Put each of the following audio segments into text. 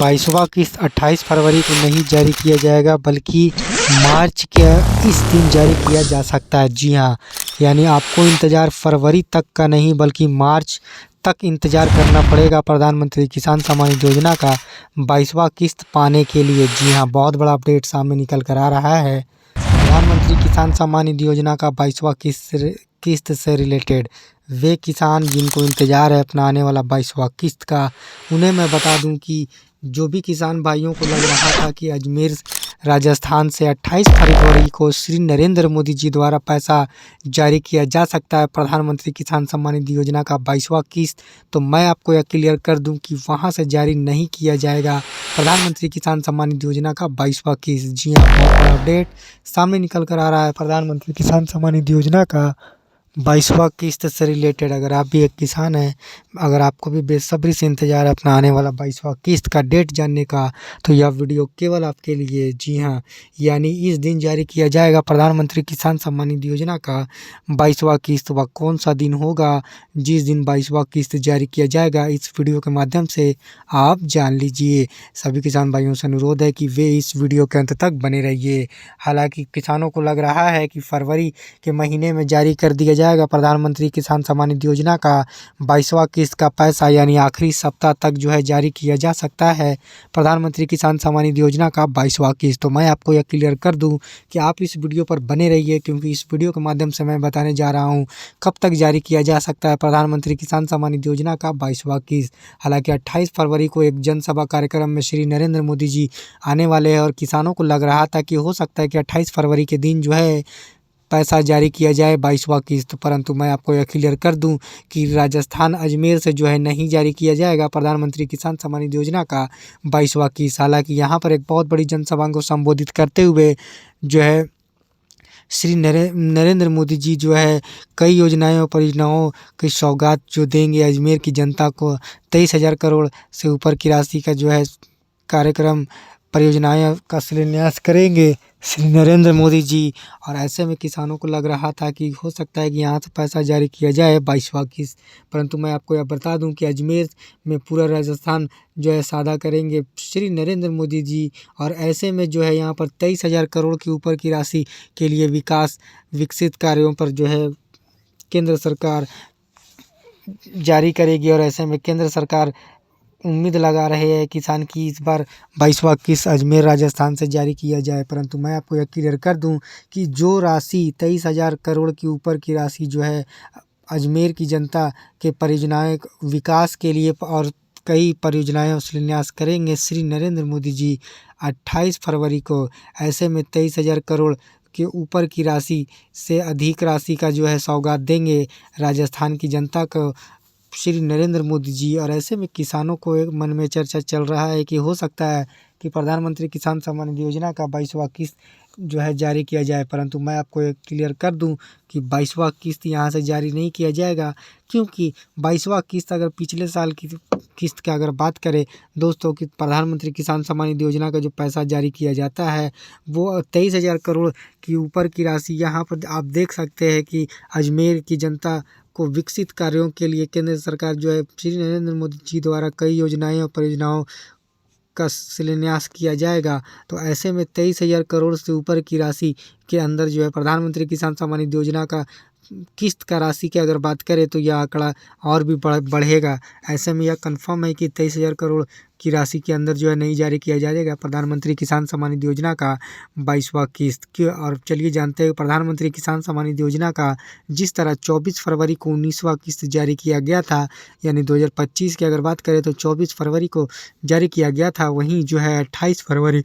22वां किस्त 28 फरवरी को नहीं जारी किया जाएगा बल्कि मार्च के इस दिन जारी किया जा सकता है। जी हाँ, यानी आपको इंतज़ार फरवरी तक का नहीं बल्कि मार्च तक इंतज़ार करना पड़ेगा प्रधानमंत्री किसान सम्मान निधि योजना का 22वां किस्त पाने के लिए। जी हाँ, बहुत बड़ा अपडेट सामने निकल कर आ रहा है। प्रधानमंत्री किसान सम्मान निधि योजना का 22वां किस्त से रिलेटेड वे किसान जिनको इंतज़ार है अपना आने वाला 22वां किस्त का, उन्हें मैं बता दूं कि जो भी किसान भाइयों को लग रहा था कि अजमेर राजस्थान से 28 फरवरी को श्री नरेंद्र मोदी जी द्वारा पैसा जारी किया जा सकता है प्रधानमंत्री किसान सम्मान निधि योजना का 22वां किस्त, तो मैं आपको यह क्लियर कर दूं कि वहां से जारी नहीं किया जाएगा प्रधानमंत्री किसान सम्मान निधि योजना का 22वां किस्त। जी हाँ, बहुत बड़ा अपडेट सामने निकल कर आ रहा है प्रधानमंत्री किसान सम्मान निधि योजना का 22वां किस्त से रिलेटेड। अगर आप भी एक किसान हैं, अगर आपको भी बेसब्री से इंतज़ार है अपना आने वाला 22वां किस्त का डेट जानने का, तो यह वीडियो केवल आपके लिए। जी हाँ, यानी इस दिन जारी किया जाएगा प्रधानमंत्री किसान सम्मान निधि योजना का 22वां किस्त। वह कौन सा दिन होगा जिस दिन 22वां किस्त जारी किया जाएगा, इस वीडियो के माध्यम से आप जान लीजिए। सभी किसान भाइयों से अनुरोध है कि वे इस वीडियो के अंत तक बने रहिए। हालांकि किसानों को लग रहा है कि फरवरी के महीने में जारी कर दिया जाएगा प्रधानमंत्री किसान सम्मान निधि योजना का 22वां किस्त का पैसा, यानी आखिरी सप्ताह तक जो है जारी किया जा सकता है प्रधानमंत्री किसान सम्मान निधि योजना का 22वां किस्त। तो मैं आपको यह क्लियर कर दूं कि आप इस वीडियो पर बने रहिए, क्योंकि इस वीडियो के माध्यम से मैं बताने जा रहा हूं कब तक जारी किया जा सकता है प्रधानमंत्री किसान सम्मान निधि योजना का 22वां किस्त। हालांकि 28 फरवरी को एक जनसभा कार्यक्रम में श्री नरेंद्र मोदी जी आने वाले हैं और किसानों को लग रहा था कि हो सकता है कि 28 फरवरी के दिन जो है पैसा जारी किया जाए 22वां किस्त, परंतु मैं आपको यह क्लियर कर दूं कि राजस्थान अजमेर से जो है नहीं जारी किया जाएगा प्रधानमंत्री किसान सम्मान निधि योजना का 22वां किस्त। हालांकि यहाँ पर एक बहुत बड़ी जनसभा को संबोधित करते हुए जो है श्री नरेंद्र मोदी जी जो है कई योजनाएं और परियोजनाओं की सौगात जो देंगे अजमेर की जनता को। 23,000 करोड़ से ऊपर की राशि का जो है कार्यक्रम परियोजनाएं का शिलान्यास करेंगे श्री नरेंद्र मोदी जी। और ऐसे में किसानों को लग रहा था कि हो सकता है कि यहाँ से पैसा जारी किया जाए 22वां किस्त, परंतु मैं आपको यह बता दूं कि अजमेर में पूरा राजस्थान जो है साझा करेंगे श्री नरेंद्र मोदी जी। और ऐसे में जो है यहाँ पर 23,000 करोड़ के ऊपर की राशि के लिए विकसित कार्यों पर जो है केंद्र सरकार जारी करेगी। और ऐसे में केंद्र सरकार उम्मीद लगा रहे हैं किसान की इस बार 22वां किस्त अजमेर राजस्थान से जारी किया जाए। परंतु मैं आपको यह क्लियर कर दूं कि जो राशि 23,000 करोड़ के ऊपर की राशि जो है अजमेर की जनता के परियोजनाएं विकास के लिए और कई परियोजनाएं शिलान्यास करेंगे श्री नरेंद्र मोदी जी 28 फरवरी को। ऐसे में 23,000 करोड़ के ऊपर की राशि से अधिक राशि का जो है सौगात देंगे राजस्थान की जनता को श्री नरेंद्र मोदी जी। और ऐसे में किसानों को एक मन में चर्चा चल रहा है कि हो सकता है कि प्रधानमंत्री किसान सम्मान निधि योजना का 22वां किस्त जो है जारी किया जाए। परंतु मैं आपको एक क्लियर कर दूं कि 22वां किस्त यहाँ से जारी नहीं किया जाएगा, क्योंकि 22वां किस्त अगर पिछले साल की किस्त की अगर बात करें दोस्तों कि प्रधानमंत्री किसान सम्मान निधि योजना का जो पैसा जारी किया जाता है वो 23,000 करोड़ की ऊपर की राशि। यहाँ पर आप देख सकते हैं कि अजमेर की जनता को विकसित कार्यों के लिए केंद्र सरकार जो है श्री नरेंद्र मोदी जी द्वारा कई योजनाएं और परियोजनाओं का शिलान्यास किया जाएगा। तो ऐसे में 23,000 करोड़ से ऊपर की राशि के अंदर जो है प्रधानमंत्री किसान सम्मान निधि योजना का किस्त का राशि की अगर बात करें तो यह आंकड़ा और भी बढ़ेगा। ऐसे में यह कंफर्म है कि 23,000 करोड़ की राशि के अंदर जो है नहीं जारी किया जाएगा प्रधानमंत्री किसान सम्मान निधि योजना का 22वां किस्त क्यों। और चलिए जानते हैं प्रधानमंत्री किसान सम्मान निधि योजना का जिस तरह 24 फरवरी को 19वां किस्त जारी किया गया था, यानी 2025 की अगर बात करें तो 24 फरवरी को जारी किया गया था, वहीं जो है 28 फरवरी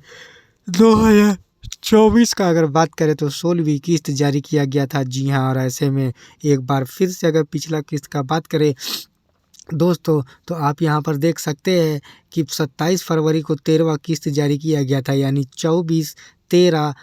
2024 का अगर बात करें तो 16वीं किस्त जारी किया गया था। जी हाँ, और ऐसे में एक बार फिर से अगर पिछला किस्त का बात करें दोस्तों तो आप यहाँ पर देख सकते हैं कि 27 फरवरी को 13वां किस्त जारी किया गया था, यानी 24, 13,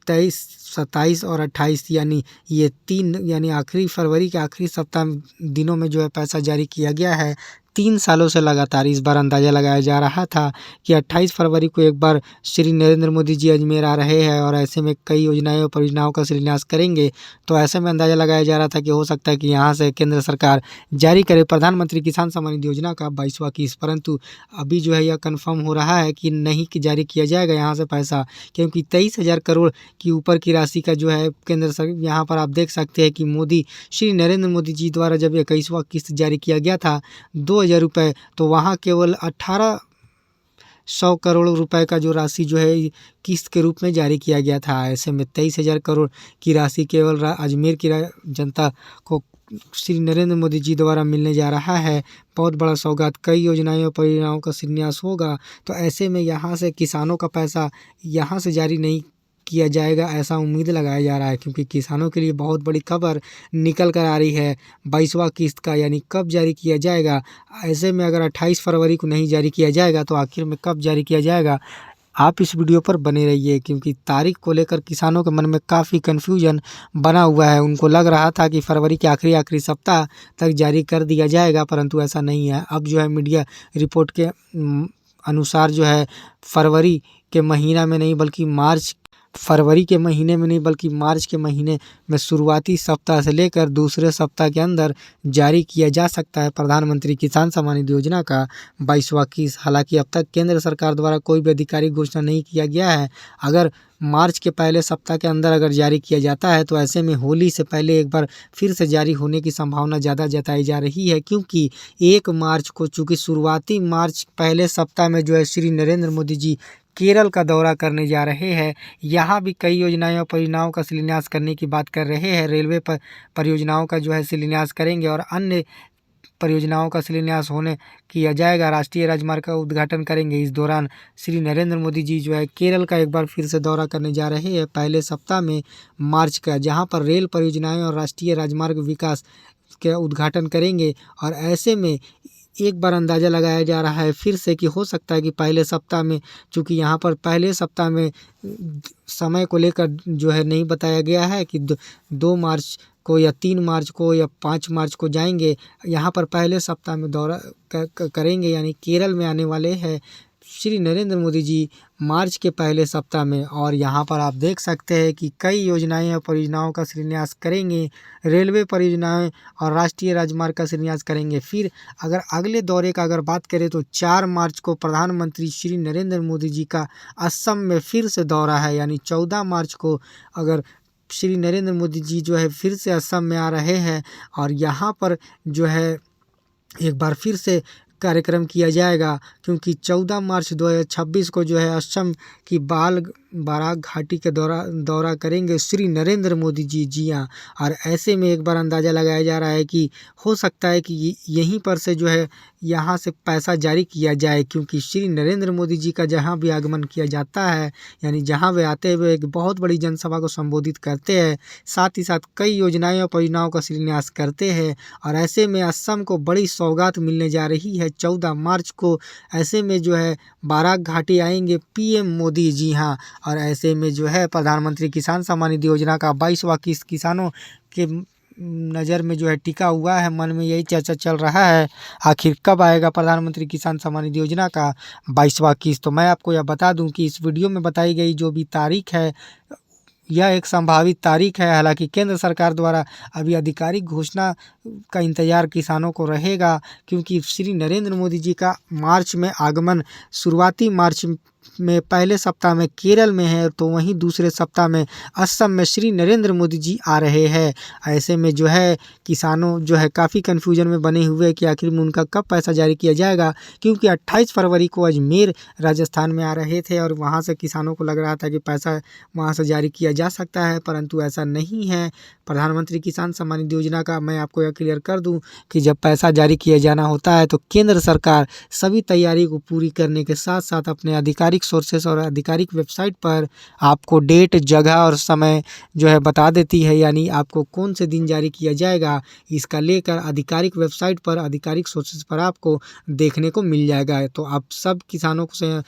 23, 27 और 28 यानी ये तीन यानी आखिरी फरवरी के आखिरी सप्ताह दिनों में जो है पैसा जारी किया गया है 3 सालों से लगातार इस बार अंदाज़ा लगाया जा रहा था कि 28 फरवरी को एक बार श्री नरेंद्र मोदी जी अजमेर आ रहे हैं और ऐसे में कई योजनाएं और परियोजनाओं का शिलान्यास करेंगे। तो ऐसे में अंदाज़ा लगाया जा रहा था कि हो सकता है कि यहाँ से केंद्र सरकार जारी करे प्रधानमंत्री किसान सम्मान निधि योजना का 22वां किस्त, परंतु अभी जो है यह कन्फर्म हो रहा है कि नहीं कि जारी किया जाएगा यहाँ से पैसा, क्योंकि 23,000 करोड़ की ऊपर की राशि का जो है केंद्र सरकार, यहाँ पर आप देख सकते हैं कि श्री नरेंद्र मोदी जी द्वारा जब 21वां किस्त जारी किया गया था 2,000 रुपये, तो वहाँ केवल 1,800 करोड़ रुपए का जो राशि जो है किस्त के रूप में जारी किया गया था। ऐसे में 23,000 करोड़ की राशि केवल अजमेर की जनता को श्री नरेंद्र मोदी जी द्वारा मिलने जा रहा है। बहुत बड़ा सौगात, कई योजनाएं और परियोजनाओं का शिलान्यास होगा। तो ऐसे में यहाँ से किसानों का पैसा यहाँ से जारी नहीं किया जाएगा, ऐसा उम्मीद लगाया जा रहा है, क्योंकि किसानों के लिए बहुत बड़ी खबर निकल कर आ रही है 22वां किस्त का, यानी कब जारी किया जाएगा। ऐसे में अगर 28 फरवरी को नहीं जारी किया जाएगा तो आखिर में कब जारी किया जाएगा। आप इस वीडियो पर बने रहिए, क्योंकि तारीख को लेकर किसानों के मन में काफ़ी कन्फ्यूजन बना हुआ है। उनको लग रहा था कि फरवरी के आखिरी सप्ताह तक जारी कर दिया जाएगा, परंतु ऐसा नहीं है। अब जो है मीडिया रिपोर्ट के अनुसार जो है फरवरी के महीना में नहीं बल्कि मार्च के महीने में शुरुआती सप्ताह से लेकर दूसरे सप्ताह के अंदर जारी किया जा सकता है प्रधानमंत्री किसान सम्मान निधि योजना का 22वां किस्त। हालांकि अब तक केंद्र सरकार द्वारा कोई भी आधिकारिक घोषणा नहीं किया गया है। अगर मार्च के पहले सप्ताह के अंदर अगर जारी किया जाता है तो ऐसे में होली से पहले एक बार फिर से जारी होने की संभावना ज़्यादा जताई जा रही है, क्योंकि 1 मार्च को चूँकि शुरुआती मार्च पहले सप्ताह में जो है श्री नरेंद्र मोदी जी केरल का दौरा करने जा रहे हैं। यहाँ भी कई योजनाएं और परियोजनाओं का शिलान्यास करने की बात कर रहे हैं। रेलवे पर परियोजनाओं का जो है शिलान्यास करेंगे और अन्य परियोजनाओं का शिलान्यास किया जाएगा। राष्ट्रीय राजमार्ग का उद्घाटन करेंगे। इस दौरान श्री नरेंद्र मोदी जी जो है केरल का एक बार फिर से दौरा करने जा रहे हैं पहले सप्ताह में मार्च का, जहाँ पर रेल परियोजनाएं और राष्ट्रीय राजमार्ग विकास के उद्घाटन करेंगे। और ऐसे में एक बार अंदाज़ा लगाया जा रहा है फिर से कि हो सकता है कि पहले सप्ताह में, चूँकि यहाँ पर पहले सप्ताह में समय को लेकर जो है नहीं बताया गया है कि 2 मार्च को या 3 मार्च को या 5 मार्च को जाएंगे। यहाँ पर पहले सप्ताह में दौरा करेंगे, यानी केरल में आने वाले हैं श्री नरेंद्र मोदी जी मार्च के पहले सप्ताह में। और यहाँ पर आप देख सकते हैं कि कई योजनाएं और परियोजनाओं का शिलान्यास करेंगे। रेलवे परियोजनाएं और राष्ट्रीय राजमार्ग का शिलान्यास करेंगे। फिर अगर अगले दौरे का अगर बात करें तो 4 मार्च को प्रधानमंत्री श्री नरेंद्र मोदी जी का असम में फिर से दौरा है, यानी 14 मार्च को अगर श्री नरेंद्र मोदी जी जो है फिर से असम में आ रहे हैं और यहाँ पर जो है एक बार फिर से कार्यक्रम किया जाएगा, क्योंकि 14 मार्च 2026 को जो है असम की बाराक घाटी के दौरा करेंगे श्री नरेंद्र मोदी जी। जी हाँ, और ऐसे में एक बार अंदाज़ा लगाया जा रहा है कि हो सकता है कि यहीं पर से जो है यहाँ से पैसा जारी किया जाए, क्योंकि श्री नरेंद्र मोदी जी का जहाँ भी आगमन किया जाता है, यानी जहाँ वे आते हुए एक बहुत बड़ी जनसभा को संबोधित करते हैं, साथ ही साथ कई योजनाएं और परियोजनाओं का शिलान्यास करते हैं। और ऐसे में असम को बड़ी सौगात मिलने जा रही है 14 मार्च को। ऐसे में जो है बाराक घाटी आएंगे पीएम मोदी। जी हाँ, और ऐसे में जो है प्रधानमंत्री किसान सम्मान निधि योजना का 22वां किस्त किसानों के नज़र में जो है टिका हुआ है। मन में यही चर्चा चल रहा है, आखिर कब आएगा प्रधानमंत्री किसान सम्मान निधि योजना का 22वां किस्त। तो मैं आपको यह बता दूं कि इस वीडियो में बताई गई जो भी तारीख है यह एक संभावित तारीख है। हालांकि केंद्र सरकार द्वारा अभी आधिकारिक घोषणा का इंतज़ार किसानों को रहेगा, क्योंकि श्री नरेंद्र मोदी जी का मार्च में आगमन शुरुआती मार्च में पहले सप्ताह में केरल में है, तो वहीं दूसरे सप्ताह में असम में श्री नरेंद्र मोदी जी आ रहे हैं। ऐसे में जो है किसानों जो है काफ़ी कन्फ्यूजन में बने हुए कि आखिर में उनका कब पैसा जारी किया जाएगा, क्योंकि 28 फरवरी को अजमेर राजस्थान में आ रहे थे और वहाँ से किसानों को लग रहा था कि पैसा वहाँ से जारी किया जा सकता है, परंतु ऐसा नहीं है। प्रधानमंत्री किसान सम्मान निधि योजना का मैं आपको यह क्लियर कर दूं कि जब पैसा जारी किया जाना होता है तो केंद्र सरकार सभी तैयारी को पूरी करने के साथ साथ अपने आधिकारिक सोर्सेस और आधिकारिक वेबसाइट पर आपको डेट, जगह और समय जो है बता देती है, यानी आपको कौन से दिन जारी किया जाएगा इसका लेकर आधिकारिक वेबसाइट पर, आधिकारिक सोर्सेस पर आपको देखने को मिल जाएगा। तो आप सब किसानों से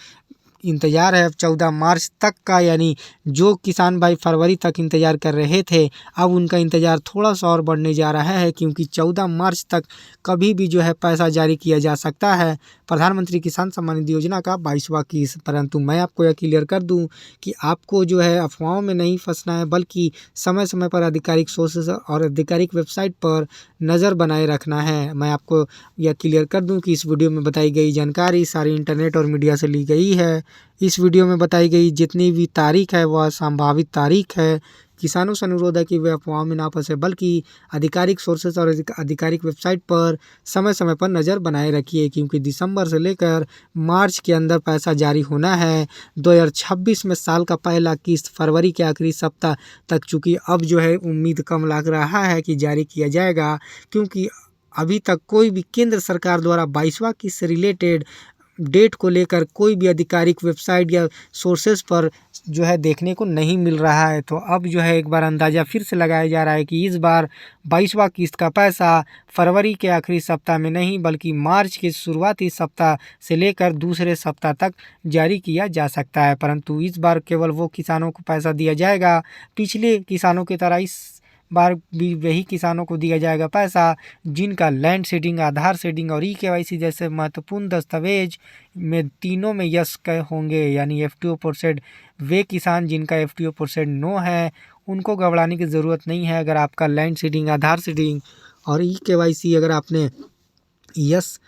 इंतज़ार है अब 14 मार्च तक का, यानी जो किसान भाई फरवरी तक इंतज़ार कर रहे थे अब उनका इंतज़ार थोड़ा सा और बढ़ने जा रहा है, क्योंकि 14 मार्च तक कभी भी जो है पैसा जारी किया जा सकता है प्रधानमंत्री किसान सम्मान निधि योजना का 22वां किस्त। परंतु मैं आपको यह क्लियर कर दूं कि आपको जो है अफवाहों में नहीं फंसना है, बल्कि समय समय पर आधिकारिक सोर्सेज और आधिकारिक वेबसाइट पर नज़र बनाए रखना है। मैं आपको यह क्लियर कर दूं कि इस वीडियो में बताई गई जानकारी सारी इंटरनेट और मीडिया से ली गई है। इस वीडियो में बताई गई जितनी भी तारीख है वह संभावित तारीख है। किसानों से अनुरोध है कि वे अफवाहों में ना फंसे, बल्कि आधिकारिक सोर्सेज और आधिकारिक वेबसाइट पर समय समय पर नज़र बनाए रखिए, क्योंकि दिसंबर से लेकर मार्च के अंदर पैसा जारी होना है। 2026 में साल का पहला किस्त फरवरी के आखिरी सप्ताह तक, चूँकि अब जो है उम्मीद कम लग रहा है कि जारी किया जाएगा, क्योंकि अभी तक कोई भी केंद्र सरकार द्वारा 22वां किस्त से रिलेटेड डेट को लेकर कोई भी आधिकारिक वेबसाइट या सोर्सेज पर जो है देखने को नहीं मिल रहा है। तो अब जो है एक बार अंदाज़ा फिर से लगाया जा रहा है कि इस बार 22वां किस्त का पैसा फरवरी के आखिरी सप्ताह में नहीं बल्कि मार्च के शुरुआती सप्ताह से लेकर दूसरे सप्ताह तक जारी किया जा सकता है। परंतु इस बार केवल वो किसानों को पैसा दिया जाएगा, पिछले किसानों की तरह इस बार भी वही किसानों को दिया जाएगा पैसा जिनका लैंड सीडिंग, आधार सीडिंग और ई-केवाईसी जैसे महत्वपूर्ण दस्तावेज में तीनों में यस के होंगे, यानी एफटीओ प्रोसेड। वे किसान जिनका एफटीओ प्रोसेड नो है उनको घबराने की ज़रूरत नहीं है। अगर आपका लैंड सीडिंग, आधार सीडिंग और ई-केवाईसी अगर आपने यस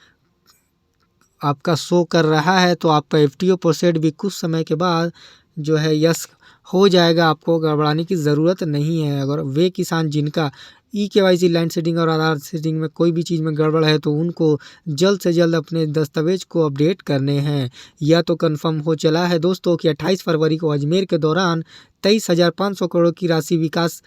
आपका शो कर रहा है तो आपका एफटीओ प्रोसेड भी कुछ समय के बाद जो है यस हो जाएगा, आपको घबराने की ज़रूरत नहीं है। अगर वे किसान जिनका ई-केवाईसी, लैंड सीडिंग और आधार सीडिंग में कोई भी चीज़ में गड़बड़ है तो उनको जल्द से जल्द अपने दस्तावेज को अपडेट करने हैं। यह तो कंफर्म हो चला है दोस्तों कि 28 फरवरी को अजमेर के दौरान 23,500 करोड़ की राशि विकास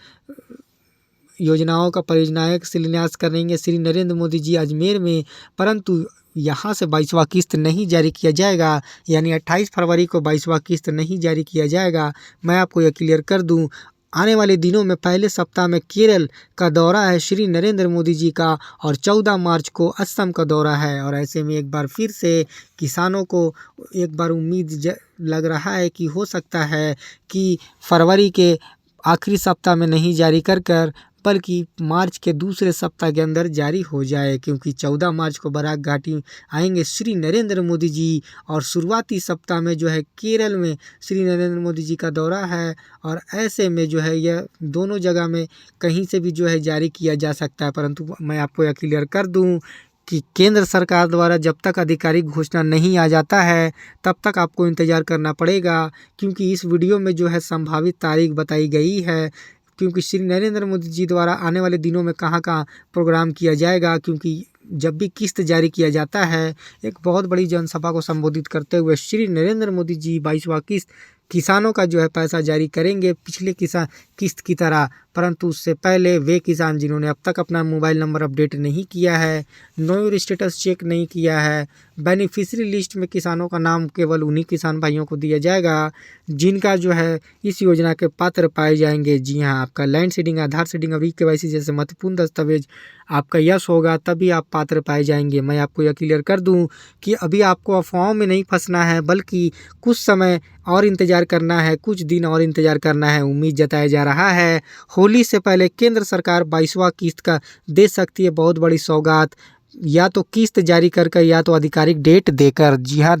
योजनाओं का परियोजनाएं शिलान्यास करेंगे श्री नरेंद्र मोदी जी अजमेर में। परंतु यहाँ से 22वां किस्त नहीं जारी किया जाएगा, यानी 28 फरवरी को 22वां किस्त नहीं जारी किया जाएगा। मैं आपको यह क्लियर कर दूं, आने वाले दिनों में पहले सप्ताह में केरल का दौरा है श्री नरेंद्र मोदी जी का और 14 मार्च को असम का दौरा है। और ऐसे में एक बार फिर से किसानों को एक बार उम्मीद लग रहा है कि हो सकता है कि फरवरी के आखिरी सप्ताह में नहीं जारी कर बल्कि मार्च के दूसरे सप्ताह के अंदर जारी हो जाए, क्योंकि 14 मार्च को बराक घाटी आएंगे श्री नरेंद्र मोदी जी और शुरुआती सप्ताह में जो है केरल में श्री नरेंद्र मोदी जी का दौरा है। और ऐसे में जो है यह दोनों जगह में कहीं से भी जो है जारी किया जा सकता है। परंतु मैं आपको यह क्लियर कर दूं कि केंद्र सरकार द्वारा जब तक आधिकारिक घोषणा नहीं आ जाता है तब तक आपको इंतज़ार करना पड़ेगा, क्योंकि इस वीडियो में जो है संभावित तारीख बताई गई है, क्योंकि श्री नरेंद्र मोदी जी द्वारा आने वाले दिनों में कहाँ कहाँ प्रोग्राम किया जाएगा। क्योंकि जब भी किस्त जारी किया जाता है एक बहुत बड़ी जनसभा को संबोधित करते हुए श्री नरेंद्र मोदी जी 22वां किस्त किसानों का जो है पैसा जारी करेंगे पिछले किस्त की तरह। परंतु उससे पहले वे किसान जिन्होंने अब तक अपना मोबाइल नंबर अपडेट नहीं किया है, नो योर स्टेटस चेक नहीं किया है, बेनिफिशियरी लिस्ट में किसानों का नाम केवल उन्हीं किसान भाइयों को दिया जाएगा जिनका जो है इस योजना के पात्र पाए जाएंगे। जी हाँ, आपका लैंड सीडिंग, आधार सीडिंग और ई-केवाईसी जैसे महत्वपूर्ण दस्तावेज आपका यस होगा तभी आप पात्र पाए जाएंगे। मैं आपको यह क्लियर कर दूं कि अभी आपको अफवाहों में नहीं फंसना है, बल्कि कुछ समय और इंतज़ार करना है, कुछ दिन और इंतज़ार करना है। उम्मीद जताया जा रहा है होली से पहले केंद्र सरकार 22वां किस्त का दे सकती है बहुत बड़ी सौगात, या तो किस्त जारी कर या तो आधिकारिक डेट देकर। जी हाँ।